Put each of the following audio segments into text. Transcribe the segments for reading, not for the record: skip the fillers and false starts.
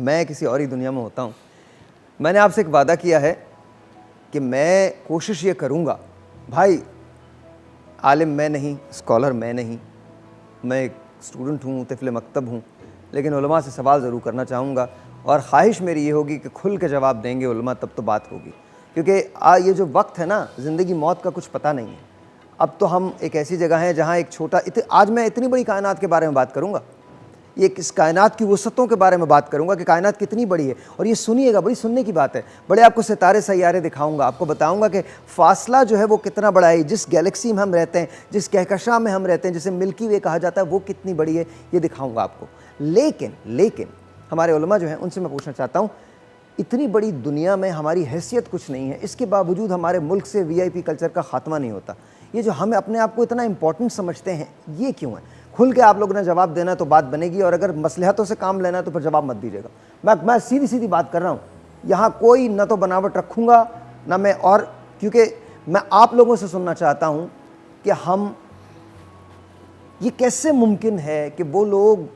میں کسی اور ہی دنیا میں ہوتا ہوں. میں نے آپ سے ایک وعدہ کیا ہے کہ میں کوشش یہ کروں گا. بھائی عالم میں نہیں, اسکالر میں نہیں, میں ایک اسٹوڈنٹ ہوں, طفل مکتب ہوں, لیکن علماء سے سوال ضرور کرنا چاہوں گا, اور خواہش میری یہ ہوگی کہ کھل کے جواب دیں گے علماء تب تو بات ہوگی. کیونکہ یہ جو وقت ہے نا, زندگی موت کا کچھ پتہ نہیں ہے. اب تو ہم ایک ایسی جگہ ہیں جہاں ایک چھوٹا آج میں اتنی بڑی کائنات کے بارے میں بات کروں گا, یہ اس کائنات کی وسعتوں کے بارے میں بات کروں گا کہ کائنات کتنی بڑی ہے. اور یہ سنیے گا, بڑی سننے کی بات ہے, بڑے آپ کو ستارے سیارے دکھاؤں گا, آپ کو بتاؤں گا کہ فاصلہ جو ہے وہ کتنا بڑا ہے, جس گیلیکسی میں ہم رہتے ہیں, جس کہکشاں میں ہم رہتے ہیں, جسے ملکی وے کہا جاتا ہے, وہ کتنی بڑی ہے, یہ دکھاؤں گا آپ کو. لیکن ہمارے علماء جو ہیں ان سے میں پوچھنا چاہتا ہوں, اتنی بڑی دنیا میں ہماری حیثیت کچھ نہیں ہے, اس کے باوجود ہمارے ملک سے VIP کلچر کا خاتمہ نہیں ہوتا. یہ جو ہم اپنے آپ کو اتنا امپورٹنٹ سمجھتے ہیں, یہ کیوں ہے؟ کھل کے آپ لوگوں نے جواب دینا ہے تو بات بنے گی, اور اگر مصلحتوں سے کام لینا ہے تو پھر جواب مت دیجیے گا. میں سیدھی بات کر رہا ہوں, یہاں کوئی نہ تو بناوٹ رکھوں گا نہ میں, اور کیونکہ میں آپ لوگوں سے سننا چاہتا ہوں کہ ہم, یہ کیسے ممکن ہے کہ وہ لوگ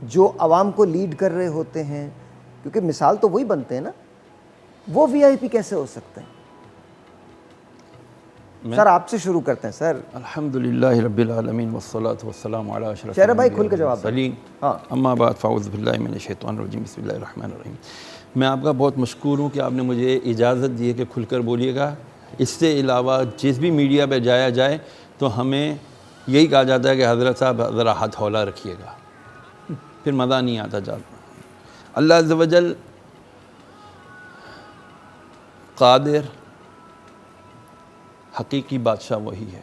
جو عوام کو لیڈ کر رہے ہوتے ہیں, کیونکہ مثال تو وہی بنتے ہیں نا, وہ VIP کیسے ہو سکتے ہیں؟ سر آپ سے شروع کرتے ہیں. سر الحمدللہ رب العالمین والصلاة والسلام علی اشرف شہر بھائی کھل کے جواب دیں. ہاں, اما بعد فاعوذ باللہ من الشیطان الرجیم, بسم اللہ الرحمن الرحیم. میں آپ کا بہت مشکور ہوں کہ آپ نے مجھے اجازت دی ہے کہ کھل کر بولیے گا. اس سے علاوہ جس بھی میڈیا پہ جایا جائے تو ہمیں یہی کہا جاتا ہے کہ حضرت صاحب ذرا ہاتھ ہولا رکھیے گا, پھر مزہ نہیں آتا جاتا. اللہ عز و جل قادر حقیقی بادشاہ وہی ہے,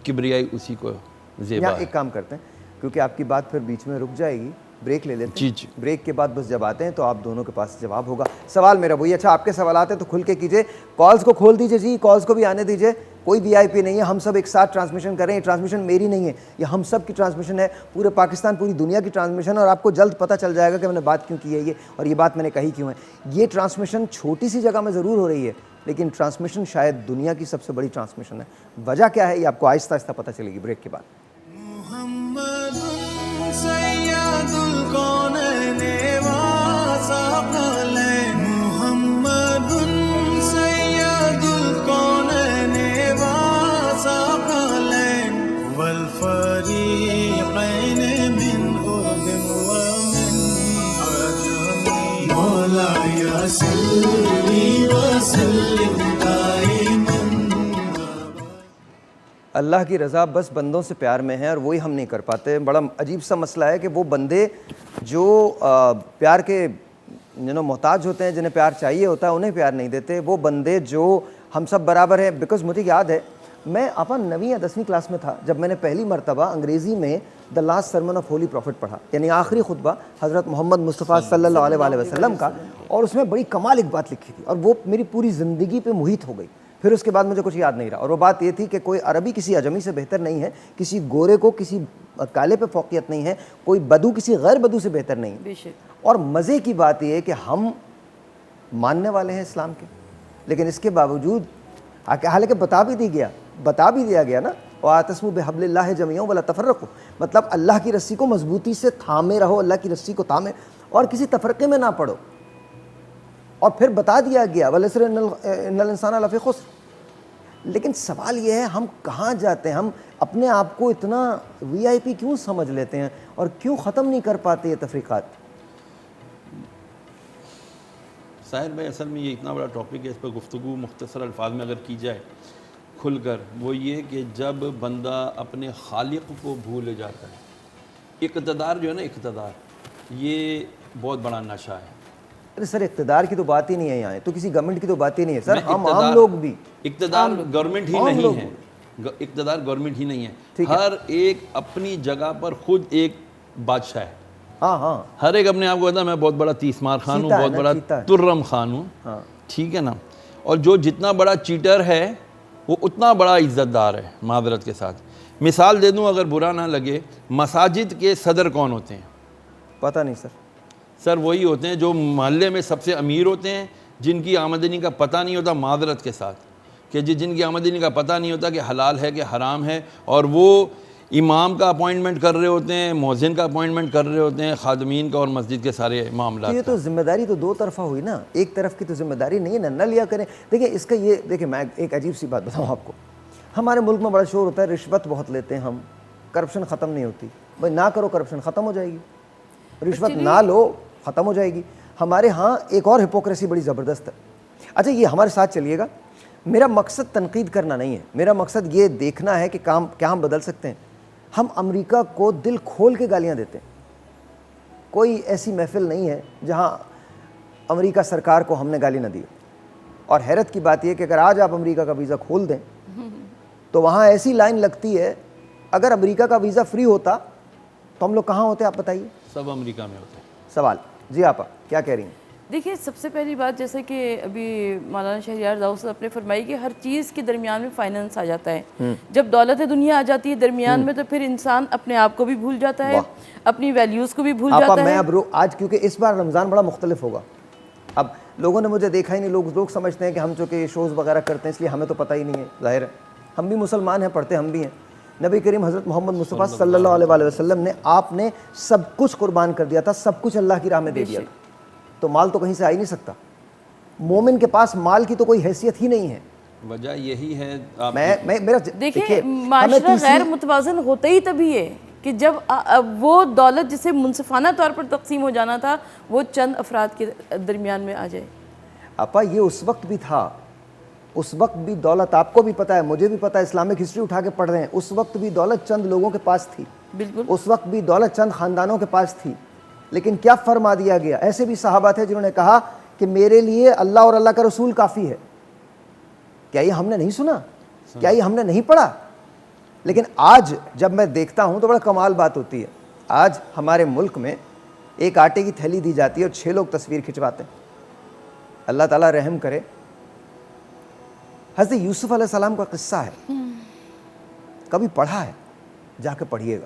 کبریائی اسی کو زیبا ہے. ایک کام کرتے ہیں, کیونکہ آپ کی بات پھر بیچ میں رک جائے گی, بریک لے لیتے ہیں. جی. بریک کے بعد بس جب آتے ہیں تو آپ دونوں کے پاس جواب ہوگا. سوال میرا وہی, اچھا آپ کے سوالات ہیں تو کھل کے کیجئے, کالز کو کھول دیجئے. جی کالز کو بھی آنے دیجئے, کوئی VIP نہیں ہے, ہم سب ایک ساتھ ٹرانسمیشن کر رہے ہیں. یہ ٹرانسمیشن میری نہیں ہے, یہ ہم سب کی ٹرانسمیشن ہے, پورے پاکستان پوری دنیا کی ٹرانسمیشن ہے, اور آپ کو جلد پتہ چل جائے گا کہ میں نے بات کیوں کی ہے یہ, اور یہ بات میں نے کہی کیوں ہے. یہ ٹرانسمیشن چھوٹی سی جگہ میں ضرور ہو رہی ہے, لیکن ٹرانسمیشن شاید دنیا کی سب سے بڑی ٹرانسمیشن ہے. وجہ کیا ہے یہ آپ کو آہستہ آہستہ پتہ چلے گی بریک کے بعد. اللہ کی رضا بس بندوں سے پیار میں ہے, اور وہی ہم نہیں کر پاتے. بڑا عجیب سا مسئلہ ہے کہ وہ بندے جو پیار کے محتاج ہوتے ہیں, جنہیں پیار چاہیے ہوتا ہے, انہیں پیار نہیں دیتے. وہ بندے جو ہم سب برابر ہیں, بیکاز مجھے یاد ہے میں 9ویں یا 10ویں کلاس میں تھا جب میں نے پہلی مرتبہ انگریزی میں the last sermon of holy prophet پڑھا, یعنی آخری خطبہ حضرت محمد مصطفیٰ صلی اللہ علیہ وآلہ وسلم کا, اور اس میں بڑی کمال ایک بات لکھی تھی, اور وہ میری پوری زندگی پہ محیط ہو گئی. پھر اس کے بعد مجھے کچھ یاد نہیں رہا, اور وہ بات یہ تھی کہ کوئی عربی کسی اجمی سے بہتر نہیں ہے, کسی گورے کو کسی کالے پہ فوقیت نہیں ہے, کوئی بدو کسی غیر بدو سے بہتر نہیں ہے. اور مزے کی بات یہ ہے کہ ہم ماننے والے ہیں اسلام کے, لیکن اس کے باوجود حالانکہ بتا بھی دیا گیا نا, وَاعْتَصِمُوا بِحَبْلِ اللَّهِ جَمِيعًا وَلَا تَفَرَّقُوا, مطلب اللہ کی رسی کو مضبوطی سے تھامے رہو, اللہ کی رسی کو تھامے, اور کسی تفرقے میں نہ پڑو. اور پھر بتا دیا گیا وَالْعَصْرِ إِنَّ الْإِنسَانَ لَفِي خُسْرٍ. لیکن سوال یہ ہے ہم کہاں جاتے ہیں, ہم اپنے آپ کو اتنا VIP کیوں سمجھ لیتے ہیں, اور کیوں ختم نہیں کر پاتے یہ تفریقات؟ ساحر بھائی اصل میں یہ اتنا بڑا ٹاپک ہے, اس پر گفتگو مختصر الفاظ میں اگر کی جائے کھل کر, وہ یہ کہ جب بندہ اپنے خالق کو بھول جاتا ہے. اقتدار جو ہے نا, اقتدار یہ بہت بڑا نشہ ہے. ارے سر اقتدار کی تو بات ہی نہیں ہے یہاں, تو کسی گورنمنٹ کی تو بات ہی نہیں ہے سر, ہم عام لوگ بھی. اقتدار گورنمنٹ ہی نہیں ہے, اقتدار گورنمنٹ ہی نہیں ہے, ہر ایک اپنی جگہ پر خود ایک بادشاہ ہے. ہاں ہر ایک اپنے آپ کو کہتا ہے میں بہت بڑا تیسمار خان ہوں, بہت بڑا ترم خان ہوں, ٹھیک ہے نا. اور جو جتنا بڑا چیٹر ہے وہ اتنا بڑا عزت دار ہے. معذرت کے ساتھ مثال دے دوں اگر برا نہ لگے, مساجد کے صدر کون ہوتے ہیں؟ پتہ نہیں سر وہی ہوتے ہیں جو محلے میں سب سے امیر ہوتے ہیں, جن کی آمدنی کا پتہ نہیں ہوتا, معذرت کے ساتھ کہ جن کی آمدنی کا پتہ نہیں ہوتا کہ حلال ہے کہ حرام ہے, اور وہ امام کا اپوائنٹمنٹ کر رہے ہوتے ہیں, مؤذن کا اپوائنٹمنٹ کر رہے ہوتے ہیں, خادمین کا اور مسجد کے سارے معاملات. یہ تو ذمہ داری تو دو طرفہ ہوئی نا, ایک طرف کی تو ذمہ داری نہیں ہے, نہ لیا کریں. دیکھیں اس کا یہ, دیکھیں میں ایک عجیب سی بات بتاؤں آپ کو, ہمارے ملک میں بڑا شور ہوتا ہے رشوت بہت لیتے ہیں ہم, کرپشن ختم نہیں ہوتی. بھائی نہ کرو کرپشن ختم ہو جائے گی, رشوت نہ لو ختم ہو جائے گی. ہمارے ہاں ایک اور ہپوکریسی بڑی زبردست ہے. اچھا یہ ہمارے ساتھ چلیے گا, میرا مقصد تنقید کرنا نہیں ہے, میرا مقصد یہ دیکھنا ہے کہ کام کیا ہم بدل سکتے ہیں. ہم امریکہ کو دل کھول کے گالیاں دیتے ہیں, کوئی ایسی محفل نہیں ہے جہاں امریکہ سرکار کو ہم نے گالی نہ دی. اور حیرت کی بات یہ کہ اگر آج آپ امریکہ کا ویزا کھول دیں تو وہاں ایسی لائن لگتی ہے, اگر امریکہ کا ویزا فری ہوتا تو ہم لوگ کہاں ہوتے آپ بتائیے. سب امریکہ میں ہوتے ہیں. سوال جی آپا کیا کہہ رہی ہیں؟ دیکھیے سب سے پہلی بات جیسے کہ ابھی مولانا شہریار داؤد صاحب نے فرمائی کہ ہر چیز کے درمیان میں فائننس آ جاتا ہے. جب دولت دنیا آ جاتی ہے درمیان میں تو پھر انسان اپنے آپ کو بھی بھول جاتا ہے, اپنی ویلیوز کو بھی بھول جاتا آپا ہے. میں اب آج کیونکہ اس بار رمضان بڑا مختلف ہوگا, اب لوگوں نے مجھے دیکھا ہی نہیں, لوگ سمجھتے ہیں کہ ہم چونکہ شوز وغیرہ کرتے ہیں اس لیے ہمیں تو پتہ ہی نہیں ہے. ظاہر ہے ہم بھی مسلمان ہیں, پڑھتے ہم بھی ہیں. نبی کریم حضرت محمد مصطفیٰ صلی اللہ علیہ وآلہ وسلم نے, آپ نے سب کچھ قربان کر دیا تھا, سب کچھ اللہ کی راہ میں دے دیا تھا, تو مال تو کہیں سے آ ہی نہیں سکتا. مومن کے پاس مال کی تو کوئی حیثیت ہی نہیں ہے. وجہ یہی ہے دیکھیں معاشرہ غیر متوازن ہوتا ہی تبھی ہے کہ جب وہ دولت جسے منصفانہ طور پر تقسیم ہو جانا تھا وہ چند افراد کے درمیان میں آ جائے. آپا یہ اس وقت بھی تھا, اس وقت بھی دولت آپ کو بھی پتہ ہے, مجھے بھی پتہ ہے, اسلامک ہسٹری اٹھا کے پڑھ رہے ہیں, اس وقت بھی دولت چند لوگوں کے پاس تھی. بالکل اس وقت بھی دولت چند خاندانوں کے پاس تھی. لیکن کیا فرما دیا گیا, ایسے بھی صحابہ تھے جنہوں نے کہا کہ میرے لیے اللہ اور اللہ کا رسول کافی ہے. کیا یہ ہم نے نہیں سنا, کیا یہ ہم نے نہیں پڑھا؟ لیکن آج جب میں دیکھتا ہوں تو بڑا کمال بات ہوتی ہے. آج ہمارے ملک میں ایک آٹے کی تھیلی دی جاتی ہے اور 6 لوگ تصویر کھنچواتے ہیں. اللہ تعالیٰ رحم کرے. حضرت یوسف علیہ السلام کا قصہ ہے, کبھی پڑھا ہے, جا کے پڑھیے گا.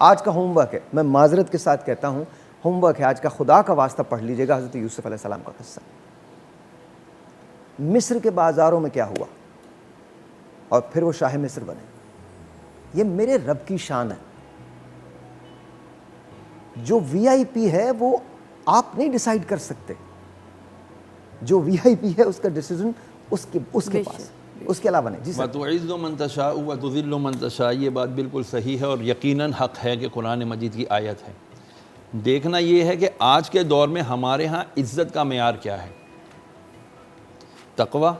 آج کا ہوم ورک ہے, میں معذرت کے ساتھ کہتا ہوں, ہوم ورک ہے آج کا, خدا کا واسطہ پڑھ لیجیے گا حضرت یوسف علیہ السلام کا قصہ. مصر کے بازاروں میں کیا ہوا اور پھر وہ شاہ مصر بنے. یہ میرے رب کی شان ہے. جو وی آئی پی ہے وہ آپ نہیں ڈیسائیڈ کر سکتے, جو وی آئی پی ہے اس کا ڈیسیژن اس کے پاس, اس کے علاوہ نہیں. جی سر. وَتُعِزُّ مَن تَشَاءُ وَتُذِلُّ مَن تَشَاءُ, یہ بات بالکل صحیح ہے اور یقیناً حق ہے کہ قرآن مجید کی آیت ہے. دیکھنا یہ ہے کہ آج کے دور میں ہمارے ہاں عزت کا معیار کیا ہے. تقوی,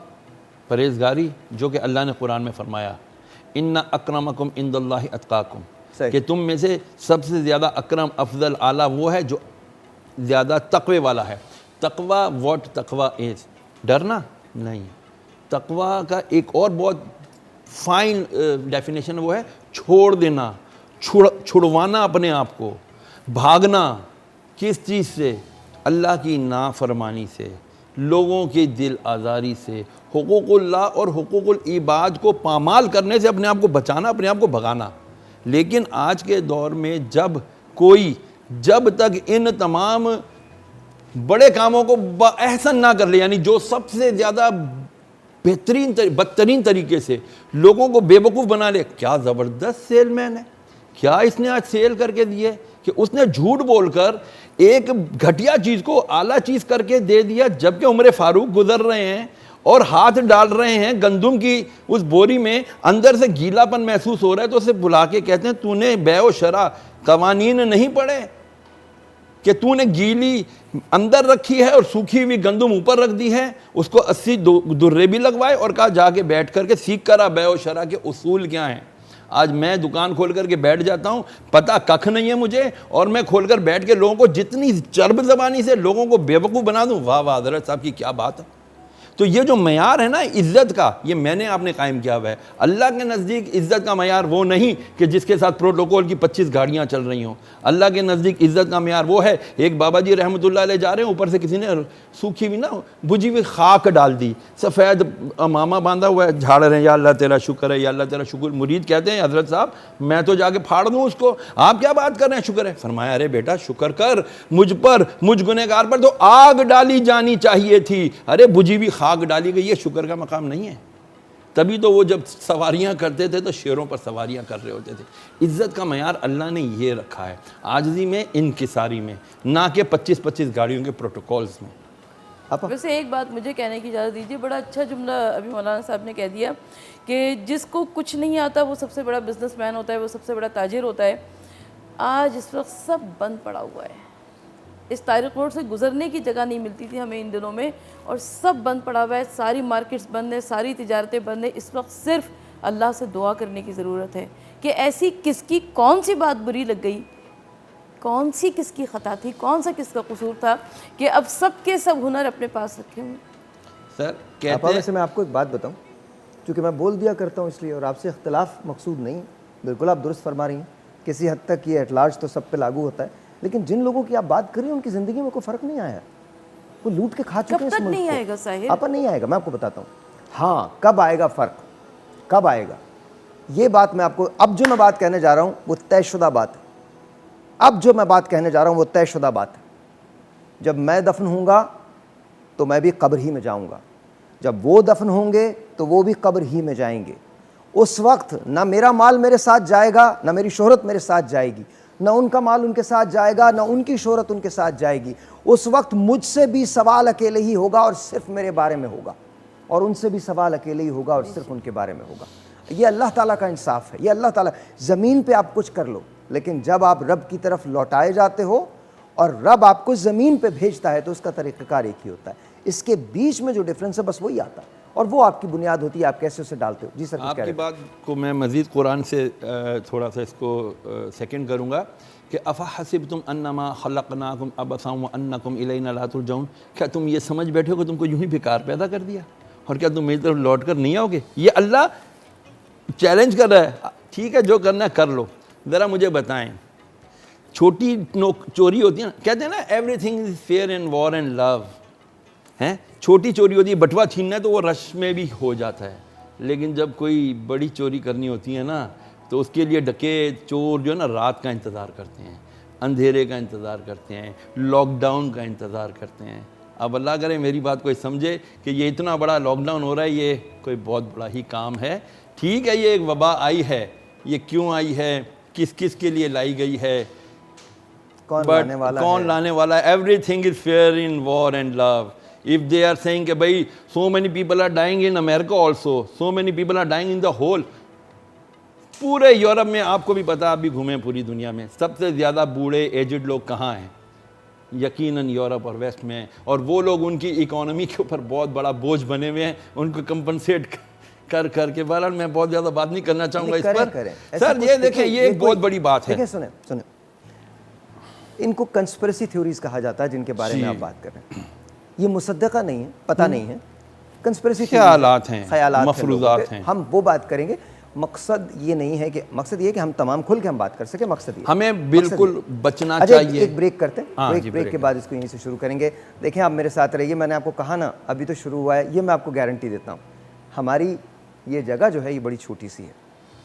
پرہیزگاری, جو کہ اللہ نے قرآن میں فرمایا اِنَّ أَكْرَمَكُمْ عِندَ اللَّهِ أَتْقَاكُمْ, کہ تم میں سے سب سے زیادہ اکرم, افضل, اعلیٰ وہ ہے جو زیادہ تقوی والا ہے. تقوی, واٹ تقوی از, ڈرنا نہیں. تقوی کا ایک اور بہت فائن ڈیفینیشن وہ ہے چھوڑ دینا, چھڑوانا اپنے آپ کو, بھاگنا. کس چیز سے؟ اللہ کی نافرمانی سے, لوگوں کی دل آزاری سے, حقوق اللہ اور حقوق العباد کو پامال کرنے سے اپنے آپ کو بچانا, اپنے آپ کو بھگانا. لیکن آج کے دور میں جب تک ان تمام بڑے کاموں کو احسن نہ کر لے, یعنی جو سب سے زیادہ بدترین طریقے سے لوگوں کو بے وقوف بنا لے. کیا زبردست سیل مین ہے, کیا اس نے آج سیل کر کے دیے کہ اس نے جھوٹ بول کر ایک گھٹیا چیز کو اعلیٰ چیز کر کے دے دیا, جبکہ عمر فاروق گزر رہے ہیں اور ہاتھ ڈال رہے ہیں گندم کی اس بوری میں, اندر سے گیلا پن محسوس ہو رہا ہے, تو اسے بلا کے کہتے ہیں تو نے بیع و شرع قوانین نہیں پڑھے کہ تو نے گیلی اندر رکھی ہے اور سوکھی ہوئی گندم اوپر رکھ دی ہے, اس کو 80 درے بھی لگوائے اور کہا جا کے بیٹھ کر کے سیکھ کر بیع و شرع کے اصول کیا ہیں. آج میں دکان کھول کر کے بیٹھ جاتا ہوں, پتہ ککھ نہیں ہے مجھے, اور میں کھول کر بیٹھ کے لوگوں کو جتنی چرب زبانی سے لوگوں کو بے وقوف بنا دوں. واہ واہ حضرت صاحب کی کیا بات ہے. تو یہ جو معیار ہے نا عزت کا, یہ میں نے آپ نے قائم کیا ہوا ہے. اللہ کے نزدیک عزت کا معیار وہ نہیں کہ جس کے ساتھ پروٹوکول کی 25 گاڑیاں چل رہی ہوں. اللہ کے نزدیک عزت کا معیار وہ ہے, ایک بابا جی رحمۃ اللہ علیہ جا رہے ہیں, اوپر سے کسی نے سوکھی ہوئی نا بجھی ہوئی خاک ڈال دی, سفید امامہ باندھا ہوا ہے, جھاڑ رہے ہیں, یا اللہ تیرا شکر ہے, یا اللہ تیرا شکر. مرید کہتے ہیں حضرت صاحب میں تو جا کے پھاڑ دوں اس کو, آپ کیا بات کر رہے ہیں شکر ہے. فرمایا ارے بیٹا شکر کر, مجھ پر, مجھ گنہگار پر تو آگ ڈالی جانی چاہیے تھی, ارے بجھی ہوئی خاک ڈالی گئی, یہ شکر کا مقام نہیں ہے. تبھی تو وہ جب سواریاں کرتے تھے تو شیروں پر سواریاں کر رہے ہوتے تھے۔ عزت کا معیار اللہ نے یہ رکھا ہے، عاجزی میں، انکساری میں، نہ کہ 25 گاڑیوں کے پروٹوکولز میں۔ ویسے ایک بات مجھے کہنے کی اجازت دیجیے، بڑا اچھا جملہ ابھی مولانا صاحب نے کہہ دیا کہ جس کو کچھ نہیں آتا وہ سب سے بڑا بزنس مین ہوتا ہے، وہ سب سے بڑا تاجر ہوتا ہے۔ آج اس وقت سب بند پڑا ہوا ہے، اس طارق روڈ سے گزرنے کی جگہ نہیں ملتی تھی ہمیں ان دنوں میں، اور سب بند پڑا ہوا ہے، ساری مارکیٹس بند ہیں، ساری تجارتیں بند ہیں۔ اس وقت صرف اللہ سے دعا کرنے کی ضرورت ہے کہ ایسی کس کی کون سی بات بری لگ گئی، کون سی کس کی خطا تھی، کون سا کس کا قصور تھا کہ اب سب کے سب ہنر اپنے پاس رکھے ہوئے۔ سر کہتے ہیں، ویسے میں آپ کو ایک بات بتاؤں، چونکہ میں بول دیا کرتا ہوں اس لیے، اور آپ سے اختلاف مقصود نہیں، بالکل آپ درست فرما رہی ہیں، کسی حد تک یہ ایٹ لارج تو سب پہ لاگو ہوتا ہے، لیکن جن لوگوں کی آپ بات کر رہی ہیں ان کی زندگی میں کوئی فرق نہیں آیا، وہ لوٹ کے کھا چکے ہیں اس ملک کو۔ نہیں آئے گا صاحب؟ آپ نہیں آئے گا، میں آپ کو بتاتا ہوں۔ ہاں کب آئے گا فرق، کب آئے گا، یہ بات میں آپ کو، اب جو میں بات کہنے جا رہا ہوں وہ طے شدہ بات ہے، اب جو میں بات کہنے جا رہا ہوں وہ طے شدہ بات ہے۔ جب میں دفن ہوں گا تو میں بھی قبر ہی میں جاؤں گا، جب وہ دفن ہوں گے تو وہ بھی قبر ہی میں جائیں گے۔ اس وقت نہ میرا مال میرے ساتھ جائے گا، نہ میری شہرت میرے ساتھ جائے گی، نہ ان کا مال ان کے ساتھ جائے گا، نہ ان کی شہرت ان کے ساتھ جائے گی۔ اس وقت مجھ سے بھی سوال اکیلے ہی ہوگا اور صرف میرے بارے میں ہوگا، اور ان سے بھی سوال اکیلے ہی ہوگا اور صرف ان کے بارے میں ہوگا۔ یہ اللہ تعالیٰ کا انصاف ہے، یہ اللہ تعالیٰ، زمین پہ آپ کچھ کر لو، لیکن جب آپ رب کی طرف لوٹائے جاتے ہو اور رب آپ کو زمین پہ بھیجتا ہے تو اس کا طریقہ کار ایک ہی ہوتا ہے۔ اس کے بیچ میں جو ڈفرینس ہے بس وہی آتا ہے، اور وہ آپ کی بنیاد ہوتی ہے، آپ کیسے اسے ڈالتے ہو۔ جی سر، آپ کی بات کو میں مزید قرآن سے تھوڑا سا اس کو سیکنڈ کروں گا کہ افحسبتم انما خلقناکم عبثا وانکم الینا لا ترجعون، کیا تم یہ سمجھ بیٹھے ہو کہ تم کو یوں ہی بیکار پیدا کر دیا اور کیا تم میری طرف لوٹ کر نہیں آؤ گے؟ یہ اللہ چیلنج کر رہا ہے، ٹھیک ہے جو کرنا ہے کر لو۔ ذرا مجھے بتائیں، چھوٹی چوری ہوتی ہے نا، کہتے ہیں نا everything is fair in war and love, ہیں چھوٹی چوری ہوتی ہے، بٹوا چھیننا ہے تو وہ رش میں بھی ہو جاتا ہے، لیکن جب کوئی بڑی چوری کرنی ہوتی ہے نا تو اس کے لیے ڈکیت چور جو ہے نا رات کا انتظار کرتے ہیں، اندھیرے کا انتظار کرتے ہیں، لاک ڈاؤن کا انتظار کرتے ہیں۔ اب اللہ کرے میری بات کوئی سمجھے کہ یہ اتنا بڑا لاک ڈاؤن ہو رہا ہے، یہ کوئی بہت بڑا ہی کام ہے۔ ٹھیک ہے یہ ایک وبا آئی ہے، یہ کیوں آئی ہے، کس کس کے لیے لائی گئی ہے، کون لانے والا ہے؟ Everything is fair in war and love. If they are saying کہ بھائی so many people are dying in America also, so many people are dying in the whole، پورے یورپ میں آپ کو بھی پتا، آپ بھی گھومیں پوری دنیا میں، سب سے زیادہ بوڑھے ایجڈ لوگ کہاں ہیں؟ یقیناً یورپ اور ویسٹ میں، اور وہ لوگ ان کی اکانومی کے اوپر بہت بڑا بوجھ بنے ہوئے ہیں، ان کو کمپنسیٹ کر کر کے۔ بہرحال میں بہت زیادہ بات نہیں کرنا چاہوں گا اس پر۔ سر یہ دیکھیں، یہ ایک بہت بڑی بات ہے۔ سنیں ان کو کنسپریسی تھیوریز کہا جاتا ہے جن کے بارے میں آپ بات کر رہے ہیں، یہ مصدقہ نہیں ہے، پتہ نہیں ہے، کنسپریسی خیالات ہیں، خیالات مفروضات ہیں۔ ہم وہ بات کریں گے، مقصد یہ نہیں ہے کہ، مقصد یہ ہے کہ ہم تمام کھل کے ہم بات کر سکیں، مقصد یہ ہمیں بالکل بچنا اچھا چاہیے۔ ایک بریک کرتے ہیں، بریک کے بعد اس کو یہیں سے شروع کریں گے۔ دیکھیں آپ میرے ساتھ رہیے، میں نے آپ کو کہا نا ابھی تو شروع ہوا ہے، یہ میں آپ کو گارنٹی دیتا ہوں، ہماری یہ جگہ جو ہے یہ بڑی چھوٹی سی ہے،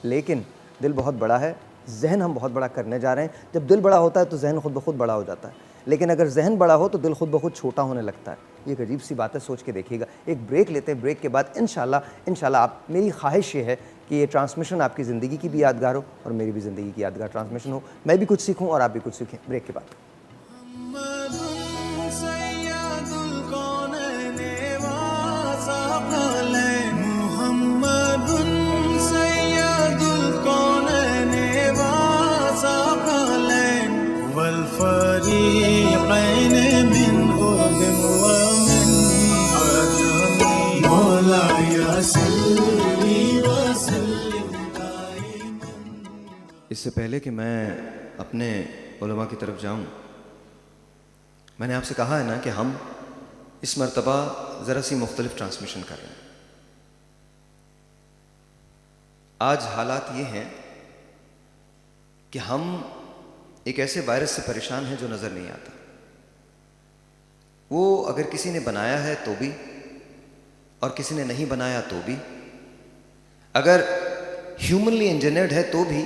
لیکن دل بہت بڑا ہے، ذہن ہم بہت بڑا کرنے جا رہے ہیں۔ جب دل بڑا ہوتا ہے تو ذہن خود بخود بڑا ہو جاتا ہے، لیکن اگر ذہن بڑا ہو تو دل خود بخود چھوٹا ہونے لگتا ہے۔ یہ ایک عجیب سی بات ہے، سوچ کے دیکھیے گا۔ ایک بریک لیتے ہیں، بریک کے بعد انشاءاللہ آپ، میری خواہش یہ ہے کہ یہ ٹرانسمیشن آپ کی زندگی کی بھی یادگار ہو اور میری بھی زندگی کی یادگار ٹرانسمیشن ہو، میں بھی کچھ سیکھوں اور آپ بھی کچھ سیکھیں۔ بریک کے بعد اس سے پہلے کہ میں اپنے علماء کی طرف جاؤں، میں نے آپ سے کہا ہے نا کہ ہم اس مرتبہ ذرا سی مختلف ٹرانسمیشن کر رہے ہیں۔ آج حالات یہ ہیں کہ ہم ایک ایسے وائرس سے پریشان ہیں جو نظر نہیں آتا۔ وہ اگر کسی نے بنایا ہے تو بھی، اور کسی نے نہیں بنایا تو بھی، اگر ہیومنلی انجینئرڈ ہے تو بھی،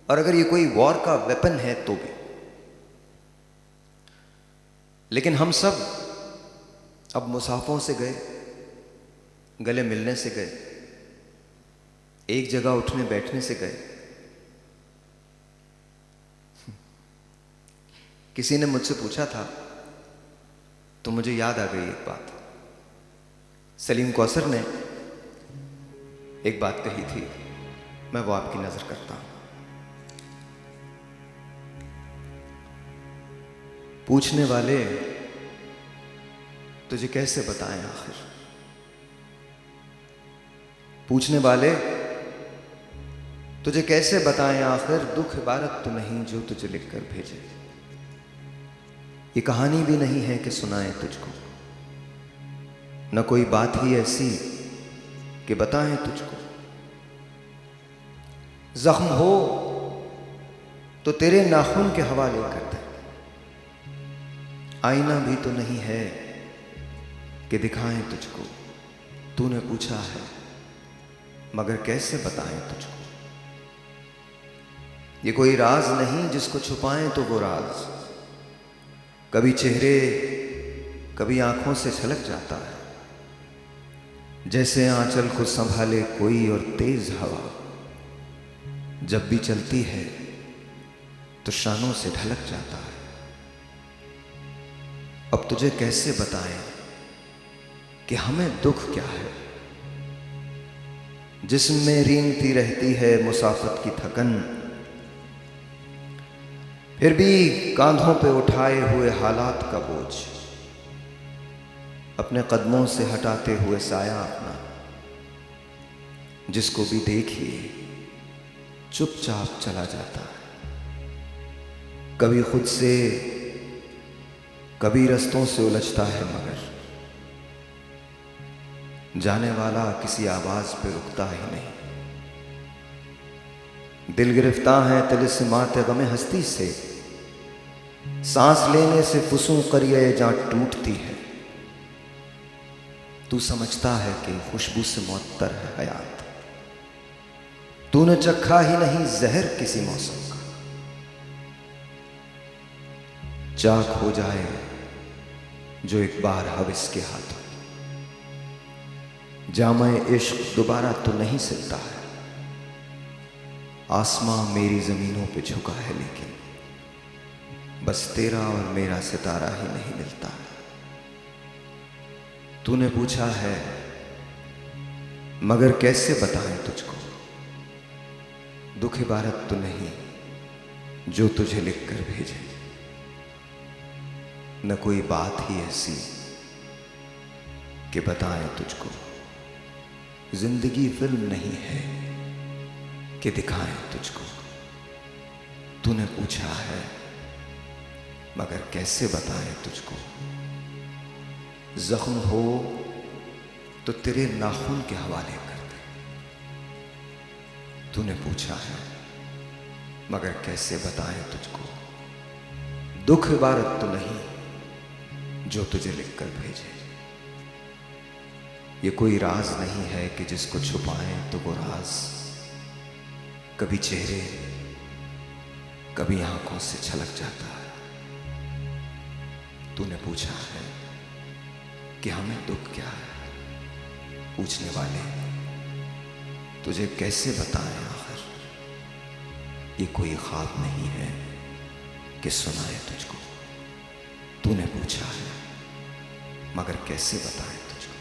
اور اگر یہ کوئی وار کا ویپن ہے تو بھی، لیکن ہم سب اب مصافوں سے گئے، گلے ملنے سے گئے، ایک جگہ اٹھنے بیٹھنے سے گئے. کسی نے مجھ سے پوچھا تھا تو مجھے یاد آ گئی ایک بات. سلیم کوثر نے ایک بات کہی تھی, میں وہ آپ کی نظر کرتا ہوں. پوچھنے والے تجھے کیسے بتائیں آخر, پوچھنے والے تجھے کیسے بتائیں آخر, دکھ عبارت تو نہیں جو تجھے لکھ کر بھیجے. یہ کہانی بھی نہیں ہے کہ سنائیں تجھ کو, نہ کوئی بات ہی ایسی کہ بتائیں تجھ کو. زخم ہو تو تیرے ناخن کے حوالے کر دیں, آئینہ بھی تو نہیں ہے کہ دکھائیں تجھ کو. تو نے پوچھا ہے مگر کیسے بتائیں تجھ کو. یہ کوئی راز نہیں جس کو چھپائیں تو وہ راز کبھی چہرے کبھی آنکھوں سے چھلک جاتا ہے. جیسے آنچل کو سنبھالے کوئی اور تیز ہوا, جب بھی چلتی ہے تو شانوں سے ڈھلک جاتا ہے. اب تجھے کیسے بتائیں کہ ہمیں دکھ کیا ہے, جسم میں رینگتی رہتی ہے مسافت کی تھکن, پھر بھی کاندھوں پہ اٹھائے ہوئے حالات کا بوجھ, اپنے قدموں سے ہٹاتے ہوئے سایہ اپنا, جس کو بھی دیکھیے چپ چاپ چلا جاتا ہے. کبھی خود سے کبھی رستوں سے الجھتا ہے مگر جانے والا کسی آواز پہ رکتا ہی نہیں. دل گرفتار ہے طلسمات غم ہستی سے, سانس لینے سے فسوں قریہ جاں ٹوٹتی ہے. تو سمجھتا ہے کہ خوشبو سے معطر ہے حیات, تو نے چکھا ہی نہیں زہر کسی موسم کا. چاک ہو جائے جو ایک بار ہوس کے ہاتھوں, جامع عشق دوبارہ تو نہیں سلتا ہے. آسماں میری زمینوں پہ جھکا ہے لیکن بس تیرا اور میرا ستارہ ہی نہیں ملتا. تو نے پوچھا ہے مگر کیسے بتائیں تجھ کو, دکھ عبارت تو نہیں جو تجھے لکھ کر بھیجے. نہ کوئی بات ہی ایسی کہ بتائیں تجھ کو, زندگی فلم نہیں ہے کہ دکھائیں تجھ کو. تو نے پوچھا ہے مگر کیسے بتائیں تجھ کو, زخم ہو تو تیرے ناخن کے حوالے کر دیں. تو نے پوچھا ہے مگر کیسے بتائیں تجھ کو, دکھ عبارت تو نہیں جو تجھے لکھ کر بھیجے. یہ کوئی راز نہیں ہے کہ جس کو چھپائیں تو وہ راز کبھی چہرے کبھی آنکھوں سے چھلک جاتا ہے. تو نے پوچھا ہے کہ ہمیں دکھ کیا ہے, پوچھنے والے تجھے کیسے بتائیں آخر, یہ کوئی خواب نہیں ہے کہ سنائے تجھ کو. تو نے پوچھا ہے مگر کیسے بتائیں تجھ کو.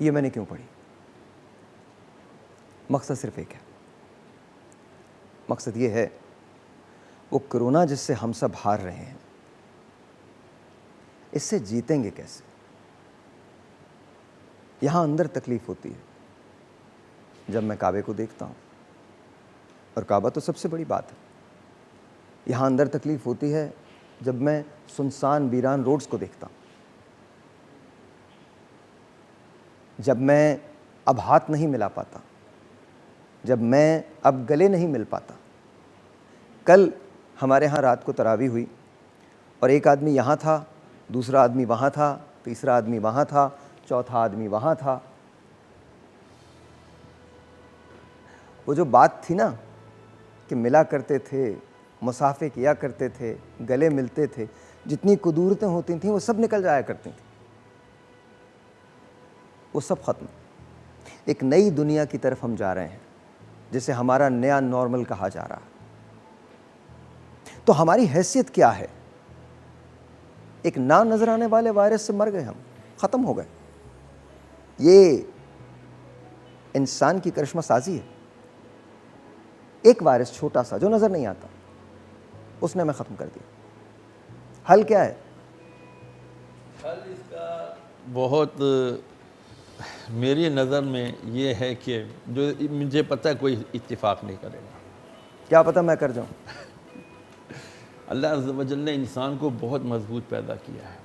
یہ میں نے کیوں پڑھی, مقصد صرف ایک ہے. مقصد یہ ہے وہ کرونا جس سے ہم سب ہار رہے ہیں, اس سے جیتیں گے کیسے. یہاں اندر تکلیف ہوتی ہے جب میں کعبے کو دیکھتا ہوں, اور کعبہ تو سب سے بڑی بات ہے. یہاں اندر تکلیف ہوتی ہے جب میں سنسان ویران روڈز کو دیکھتا ہوں, جب میں اب ہاتھ نہیں ملا پاتا, جب میں اب گلے نہیں مل پاتا. کل ہمارے ہاں رات کو تراویح ہوئی اور ایک آدمی یہاں تھا, دوسرا آدمی وہاں تھا, تیسرا آدمی وہاں تھا, چوتھا آدمی وہاں تھا. وہ جو بات تھی نا کہ ملا کرتے تھے, مصافحے کیا کرتے تھے, گلے ملتے تھے, جتنی قدورتیں ہوتی تھیں وہ سب نکل جایا کرتی تھیں. وہ سب ختم. ایک نئی دنیا کی طرف ہم جا رہے ہیں جسے ہمارا نیا نارمل کہا جا رہا ہے. تو ہماری حیثیت کیا ہے؟ ایک نہ نظر آنے والے وائرس سے مر گئے، ہم ختم ہو گئے. یہ انسان کی کرشمہ سازی ہے. ایک وائرس چھوٹا سا جو نظر نہیں آتا، اس نے ہمیں ختم کر دیا. حل کیا ہے؟ حل اس کا بہت میری نظر میں یہ ہے کہ جو مجھے پتہ ہے کوئی اتفاق نہیں کرے گا. کیا پتہ میں کر جاؤں. اللہ عز و جل نے انسان کو بہت مضبوط پیدا کیا ہے.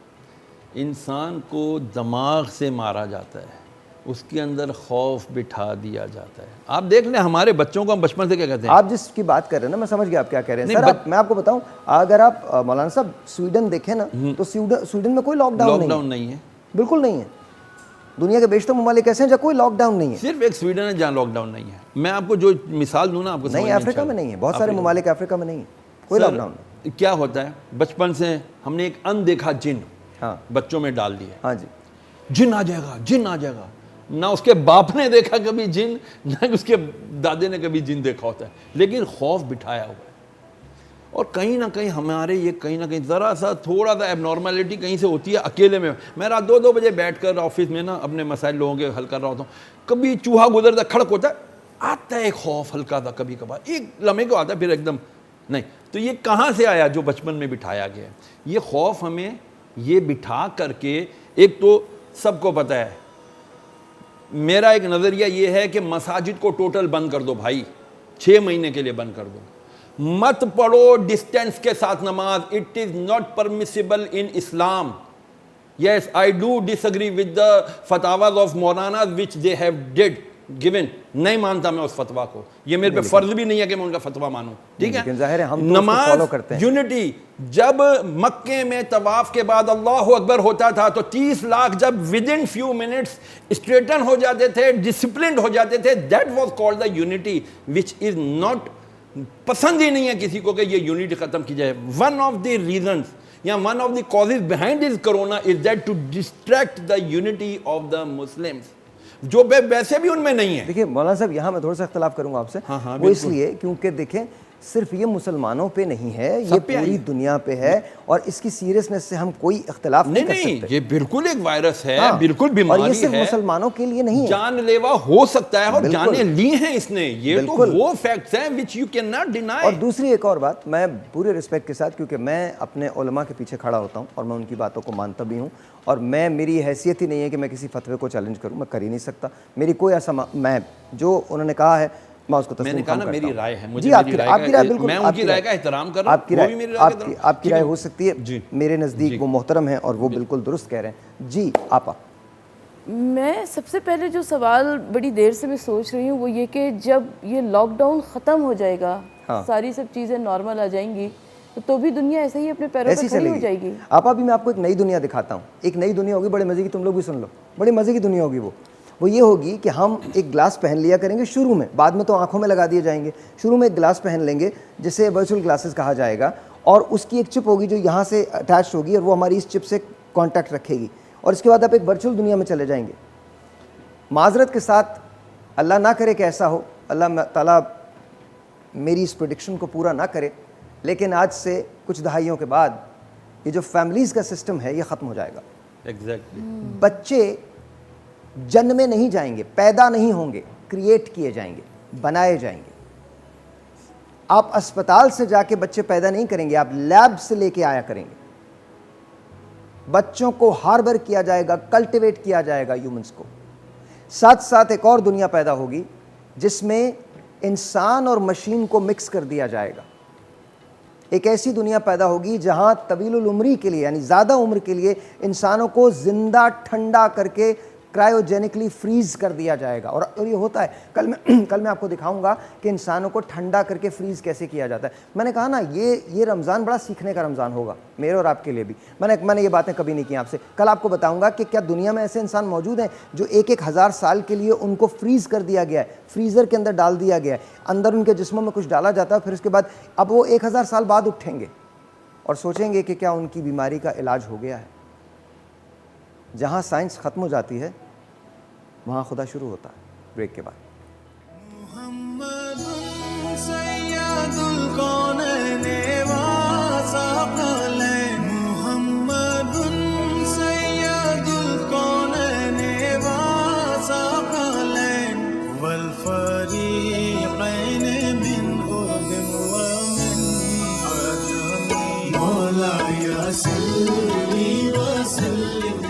انسان کو دماغ سے مارا جاتا ہے، اس کے اندر خوف بٹھا دیا جاتا ہے. آپ دیکھ لیں ہمارے بچوں کو ہم بچپن سے کیا کہتے ہیں. آپ جس کی بات کر رہے ہیں نا، میں سمجھ گیا آپ کیا کہہ رہے ہیں. سر میں آپ کو بتاؤں، اگر آپ مولانا صاحب سویڈن دیکھیں نا، تو سویڈن میں کوئی لاک ڈاؤن نہیں ہے. بالکل نہیں ہے. دنیا کے بیشتر ممالک ایسے ہیں جہاں کوئی لاک ڈاؤن نہیں ہے. صرف ایک سویڈن ہے جہاں لاک ڈاؤن نہیں ہے. میں آپ کو جو مثال دوں نا، آپ کو نہیں، افریقہ میں نہیں ہے. بہت سارے ممالک افریقہ میں نہیں ہے کوئی لاک ڈاؤن. کیا ہوتا ہے، بچپن سے ہم نے ایک اندیکھا جن ہاں بچوں میں ڈال دیا. ہاں جی، جن آ جائے گا، جن آ جائے گا. نہ اس کے باپ نے دیکھا کبھی جن، نہ اس کے دادے نے کبھی جن دیکھا ہوتا ہے، لیکن خوف بٹھایا ہوا ہے. اور کہیں نہ کہیں ہمارے یہ کہیں نہ کہیں ذرا سا تھوڑا سا ایب نارملٹی کہیں سے ہوتی ہے. اکیلے میں رات 2 بجے بیٹھ کر آفس میں نا اپنے مسائل لوگوں کے حل کر رہا ہوتا ہوں. کبھی چوہا گزرتا کھڑک ہوتا ہے، آتا ہے ایک خوف ہلکا سا، کبھی کبھار ایک لمحے کو آتا ہے، پھر ایک دم نہیں. تو یہ کہاں سے آیا؟ جو بچپن میں بٹھایا گیا. یہ خوف ہمیں یہ بٹھا کر کے، ایک تو سب کو پتہ ہے، میرا ایک نظریہ یہ ہے کہ مساجد کو ٹوٹل بند کر دو بھائی، 6 مہینے کے لیے بند کر دو. مت پڑھو ڈسٹینس کے ساتھ نماز. It is not permissible in Islam. Yes I do disagree with the fatwas of maulana which they have did given. نہیں مانتا میں اس فتوا کو، یہ میرے پہ فرض بھی نہیں ہے کہ میں ان کا فتوا مانوں. ٹھیک ہے، نماز یونٹی. جب مکے میں طواف کے بعد اللہ اکبر ہوتا تھا تو 30 لاکھ جب within few minutes straighten ہو جاتے تھے، ڈسپلنڈ ہو جاتے تھے، that was called the unity which is not. پسند ہی نہیں ہے کسی کو کہ یہ یونٹی ختم کی جائے. ون آف دی ریزنس یا one of the causes behind this corona is that to district the unity of the Muslims, جو ویسے بھی ان میں نہیں ہے. دیکھیں مولانا صاحب، یہاں میں تھوڑا سا اختلاف کروں گا آپ سے. وہ اس لیے کیونکہ دیکھیں صرف یہ مسلمانوں پہ نہیں ہے، یہ پوری دنیا پہ ہے، اور اس کی سیریسنس سے ہم کوئی اختلاف نہیں کر سکتے. یہ بالکل ایک وائرس ہے، بالکل بیماری ہے، اور یہ صرف مسلمانوں کے لیے نہیں ہے، جان لیوا ہو سکتا ہے، اور جانیں لی ہیں اس نے. یہ تو وہ فیکٹس ہیں which you cannot deny. اور دوسری ایک اور بات، میں پورے رسپیکٹ کے ساتھ، کیونکہ میں اپنے علماء کے پیچھے کھڑا ہوتا ہوں اور میں ان کی باتوں کو مانتا بھی ہوں، اور میری حیثیت ہی نہیں ہے کہ میں کسی فتوے کو چیلنج کروں، میں کر ہی نہیں سکتا. میری کوئی ایسا، میں جو انہوں نے کہا ہے میں اس کو تسلیم کرتا ہوں. میری رائے ہے، جی آپ کی رائے بالکل، میں ان کی رائے کا احترام کر رہا ہوں. آپ کی رائے ہو سکتی ہے، میرے نزدیک وہ محترم ہیں اور وہ بالکل درست کہہ رہے ہیں. جی آپا. میں سب سے پہلے جو سوال بڑی دیر سے میں سوچ رہی ہوں وہ یہ کہ جب یہ لاک ڈاؤن ختم ہو جائے گا، ساری سب چیزیں نارمل آ جائیں گی، تو بھی دنیا ایسے ہی اپنے پیروں پہ کھڑی ہو جائے گی. آپا بھی میں آپ کو ایک نئی دنیا دکھاتا ہوں. ایک نئی دنیا ہوگی، بڑے مزے کی، تم لوگ بھی سن لو، بڑے مزے کی دنیا ہوگی. وہ یہ ہوگی کہ ہم ایک گلاس پہن لیا کریں گے شروع میں، بعد میں تو آنکھوں میں لگا دیے جائیں گے. شروع میں ایک گلاس پہن لیں گے جسے ورچوئل گلاسز کہا جائے گا، اور اس کی ایک چپ ہوگی جو یہاں سے اٹیچ ہوگی، اور وہ ہماری اس چپ سے کانٹیکٹ رکھے گی، اور اس کے بعد آپ ایک ورچوئل دنیا میں چلے جائیں گے. معذرت کے ساتھ، اللہ نہ کرے کہ ایسا ہو، اللہ تعالیٰ میری اس پریڈکشن کو پورا نہ کرے، لیکن آج سے کچھ دہائیوں کے بعد یہ جو فیملیز کا سسٹم ہے یہ ختم ہو جائے گا. بچے جنمے نہیں جائیں گے، پیدا نہیں ہوں گے، کریٹ کیے جائیں گے، بنائے جائیں گے. آپ اسپتال سے جا کے بچے پیدا نہیں کریں گے، آپ لیب سے لے کے آیا کریں گے. بچوں کو ہاربر کیا جائے گا، کلٹیویٹ کیا جائے گا ہیومنس کو. ساتھ ساتھ ایک اور دنیا پیدا ہوگی جس میں انسان اور مشین کو مکس کر دیا جائے گا. ایک ایسی دنیا پیدا ہوگی جہاں طویل العمری کے لیے، یعنی زیادہ عمر کے لیے، انسانوں کو زندہ ٹھنڈا کر کے کرائیوجینکلی فریز کر دیا جائے گا. اور یہ ہوتا ہے، کل میں آپ کو دکھاؤں گا کہ انسانوں کو ٹھنڈا کر کے فریز کیسے کیا جاتا ہے. میں نے کہا نا یہ رمضان بڑا سیکھنے کا رمضان ہوگا میرے اور آپ کے لیے بھی. میں نے یہ باتیں کبھی نہیں کی آپ سے. کل آپ کو بتاؤں گا کہ کیا دنیا میں ایسے انسان موجود ہیں جو 1,000 سال کے لیے ان کو فریز کر دیا گیا ہے، فریزر کے اندر ڈال دیا گیا ہے، اندر ان کے جسموں میں کچھ ڈالا جاتا ہے، پھر اس کے بعد اب وہ 1,000 سال بعد اٹھیں گے اور سوچیں گے کہ کیا ان کی بیماری کا علاج ہو گیا ہے. جہاں سائنس ختم ہو جاتی ہے وہاں خدا شروع ہوتا ہے بریک کے بعد. محمد سید الکونین وثقلین محمد سید الکونین وثقلین والفریقین من عرب ومن عجم مولاي صل وسلم